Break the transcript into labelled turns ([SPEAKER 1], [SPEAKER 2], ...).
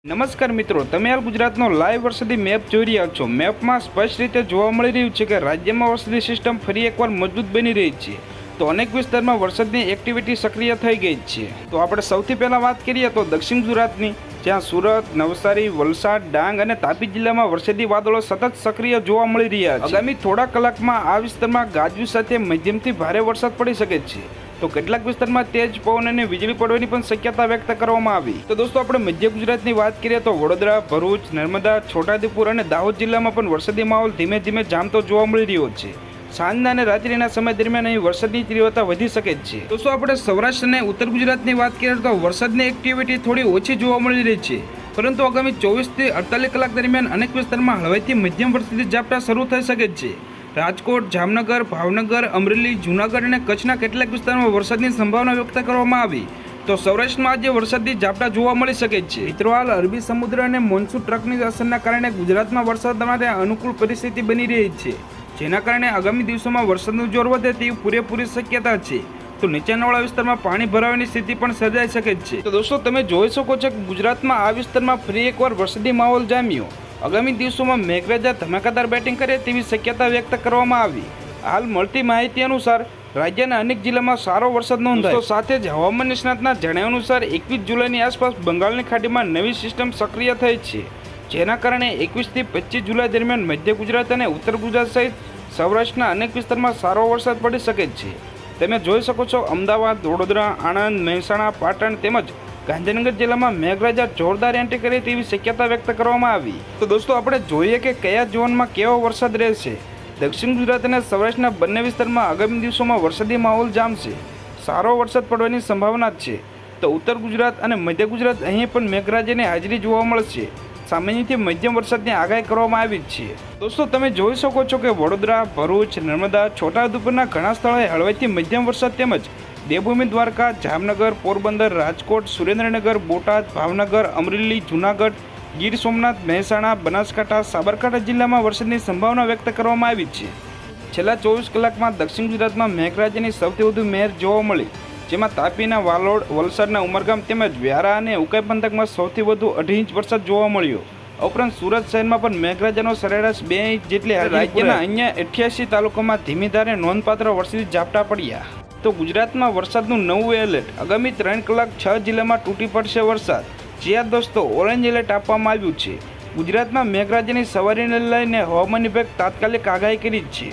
[SPEAKER 1] નમસ્કાર મિત્રો, તમે હાલ ગુજરાતનો લાઈવ વરસાદી મેપ જોઈ રહ્યા છો। મેપમાં સ્પષ્ટ રીતે જોવા મળી રહ્યું છે કે રાજ્યમાં વરસાદી સિસ્ટમ ફરી એકવાર મજબૂત બની રહી છે। તો અનેક વિસ્તારમાં વરસાદની એક્ટિવિટી સક્રિય થઈ ગઈ છે। તો આપણે સૌથી પહેલાં વાત કરીએ તો દક્ષિણ ગુજરાતની, જ્યાં સુરત, નવસારી, વલસાડ, ડાંગ અને તાપી જિલ્લામાં વરસાદી વાદળો સતત સક્રિય જોવા મળી રહ્યા છે। આગામી થોડા કલાકમાં આ વિસ્તારમાં ગાજવીજ સાથે મધ્યમથી ભારે વરસાદ પડી શકે છે। તો કેટલાક વિસ્તારમાં તેજ પવન અને વીજળી પડવાની પણ શક્યતા વ્યક્ત કરવામાં આવી। તો દોસ્તો, આપણે મધ્ય ગુજરાતની વાત કરીએ તો વડોદરા, ભરૂચ, નર્મદા, છોટાઉદેપુર અને દાહોદ જિલ્લામાં પણ વરસાદી માહોલ ધીમે ધીમે જામતો જોવા મળી રહ્યો છે। સાંજના અને રાત્રિના સમય દરમિયાન અહીં વરસાદની તીવ્રતા વધી શકે છે। દોસ્તો, આપણે સૌરાષ્ટ્ર અને ઉત્તર ગુજરાતની વાત કરીએ તો વરસાદની એક્ટિવિટી થોડી ઓછી જોવા મળી રહી છે, પરંતુ આગામી 24 થી 48 કલાક દરમિયાન અનેક વિસ્તારમાં હળવાથી મધ્યમ વરસાદી ઝાપટા શરૂ થઈ શકે છે। રાજકોટ, જામનગર, ભાવનગર, અમરેલી, જૂનાગઢ અને કચ્છના કેટલાક વિસ્તારોમાં વરસાદની સંભાવના વ્યક્ત કરવામાં આવી। તો સૌરાષ્ટ્રમાં આજે વરસાદી ઝાપટા જોવા મળી શકે છે। મિત્રો, હાલ અરબી સમુદ્ર અને મોન્સૂન ટ્રકની અસરના કારણે ગુજરાતમાં વરસાદ માટે અનુકૂળ પરિસ્થિતિ બની રહી છે, જેના કારણે આગામી દિવસોમાં વરસાદનું જોર વધે તેવી પૂરેપૂરી શક્યતા છે। તો નીચાણવાળા વિસ્તારમાં પાણી ભરાવાની સ્થિતિ પણ સર્જાઈ શકે છે। તો દોસ્તો, તમે જોઈ શકો છો કે ગુજરાતમાં આ વિસ્તારમાં ફરી એકવાર વરસાદી માહોલ જામ્યો। આગામી દિવસોમાં મેઘરાજા ધમાકાદાર બેટિંગ કરે તેવી શક્યતા વ્યક્ત કરવામાં આવી। હાલ મળતી માહિતી અનુસાર રાજ્યના અનેક જિલ્લામાં સારો વરસાદ નોંધાયો। સાથે જ હવામાન નિષ્ણાતના જણાવ્યા અનુસાર 21 જુલાઈની આસપાસ બંગાળની ખાડીમાં નવી સિસ્ટમ સક્રિય થઈ છે, જેના કારણે 21 થી 25 જુલાઈ દરમિયાન મધ્ય ગુજરાત અને ઉત્તર ગુજરાત સહિત સૌરાષ્ટ્રના અનેક વિસ્તારમાં સારો વરસાદ પડી શકે છે। તમે જોઈ શકો છો, અમદાવાદ, વડોદરા, આણંદ, મહેસાણા, પાટણ તેમજ ગાંધીનગર જિલ્લામાં મેઘરાજા જોરદાર એન્ટ્રી કરે તેવી શક્યતા વ્યક્ત કરવામાં આવી। તો દોસ્તો, આપણે જોઈએ કે કયા ઝોનમાં કેવો વરસાદ રહેશે। દક્ષિણ ગુજરાત અને સૌરાષ્ટ્રના બંને વિસ્તારમાં આગામી દિવસોમાં વરસાદી માહોલ જામશે, સારો વરસાદ પડવાની સંભાવના છે। તો ઉત્તર ગુજરાત અને મધ્ય ગુજરાત અહીં પણ મેઘરાજાની હાજરી જોવા મળશે। સામાન્યથી મધ્યમ વરસાદની આગાહી કરવામાં આવી છે। દોસ્તો, તમે જોઈ શકો છો કે વડોદરા, ભરૂચ, નર્મદા, છોટાઉદેપુરના ઘણા સ્થળોએ હળવાથી મધ્યમ વરસાદ તેમજ દેવભૂમિ દ્વારકા, જામનગર, પોરબંદર, રાજકોટ, સુરેન્દ્રનગર, બોટાદ, ભાવનગર, અમરેલી, જૂનાગઢ, ગીર સોમનાથ, મહેસાણા, બનાસકાંઠા, સાબરકાંઠા જિલ્લામાં વરસાદની સંભાવના વ્યક્ત કરવામાં આવી છે। છેલ્લા 24 કલાકમાં દક્ષિણ ગુજરાતમાં મેઘરાજાની સૌથી વધુ મહેર જોવા મળી, જેમાં તાપીના વાલોડ, વલસાડના ઉમરગામ તેમજ વ્યારા અને ઉકાઈ પંથકમાં સૌથી વધુ 2.5 ઇંચ વરસાદ જોવા મળ્યો। ઉપરાંત સુરત શહેરમાં પણ મેઘરાજાનો સરેરાશ 2 ઇંચ જેટલી રાજ્યના અન્ય 88 તાલુકામાં ધીમી ધારે નોંધપાત્ર વરસાદી ઝાપટા પડ્યા। તો ગુજરાતમાં વરસાદનું નવું એલર્ટ, આગામી 3 કલાક 6 જિલ્લામાં તૂટી પડશે વરસાદ। જ્યાં દોસ્તો ઓરેન્જ એલર્ટ આપવામાં આવ્યું છે। ગુજરાતમાં મેઘરાજાની સવારીને લઈને હવામાન વિભાગ તાત્કાલિક આગાહી કરી છે।